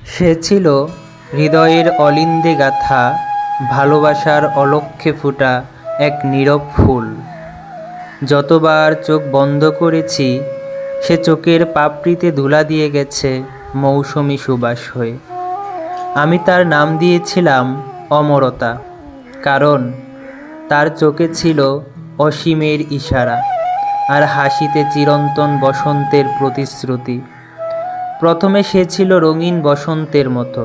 সে ছিল হৃদয়ের অলিন্দে গাঁথা, ভালোবাসার অলক্ষ্যে ফোটা এক নীরব ফুল। যতবার চোখ বন্ধ করেছি, সে চোখের পাপড়িতে ধুলা দিয়ে গেছে মৌসুমি সুবাস হয়ে। আমি তার নাম দিয়েছিলাম অমরতা, কারণ তার চোখে ছিল অসীমের ইশারা, আর হাসিতে চিরন্তন বসন্তের প্রতিশ্রুতি। প্রথমে সে ছিল রঙিন বসন্তের মতো,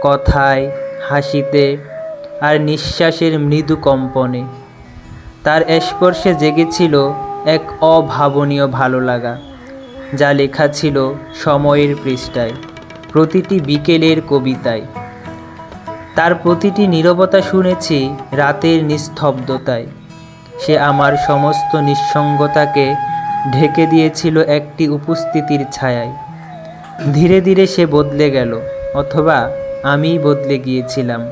কথায়, হাসিতে আর নিঃশ্বাসের মৃদু কম্পনে। তার স্পর্শে জেগেছিল এক অভাবনীয় ভালো লাগা, যা লেখা ছিল সময়ের পৃষ্ঠায়, প্রতিটি বিকেলের কবিতায়। তার প্রতিটি নীরবতা শুনেছি রাতের নিস্তব্ধতায়। সে আমার সমস্ত নিঃসঙ্গতাকে ঢেকে দিয়েছিল একটি উপস্থিতির ছায়ায়। ধীরে ধীরে সে বদলে গেল, অথবা আমিই বদলে গিয়েছিলাম।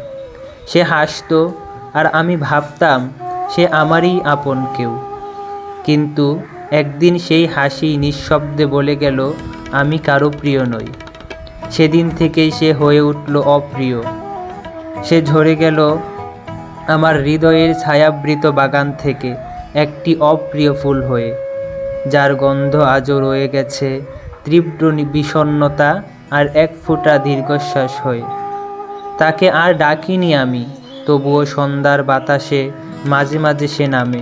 সে হাসতো, আর আমি ভাবতাম সে আমারই আপন কেউ। কিন্তু একদিন সেই হাসি নিঃশব্দে বলে গেল, আমি কারো প্রিয় নই। সেদিন থেকেই সে হয়ে উঠল অপ্রিয়। সে ঝরে গেল আমার হৃদয়ের ছায়াবৃত বাগান থেকে একটি অপ্রিয় ফুল হয়ে, যার গন্ধ আজও রয়ে গেছে তীব্র বিষণ্ণতা আর এক ফোঁটা দীর্ঘশ্বাস হয়ে। তাকে আর ডাকিনি আমি, তবুও সন্ধ্যার বাতাসে মাঝে মাঝে সে নামে।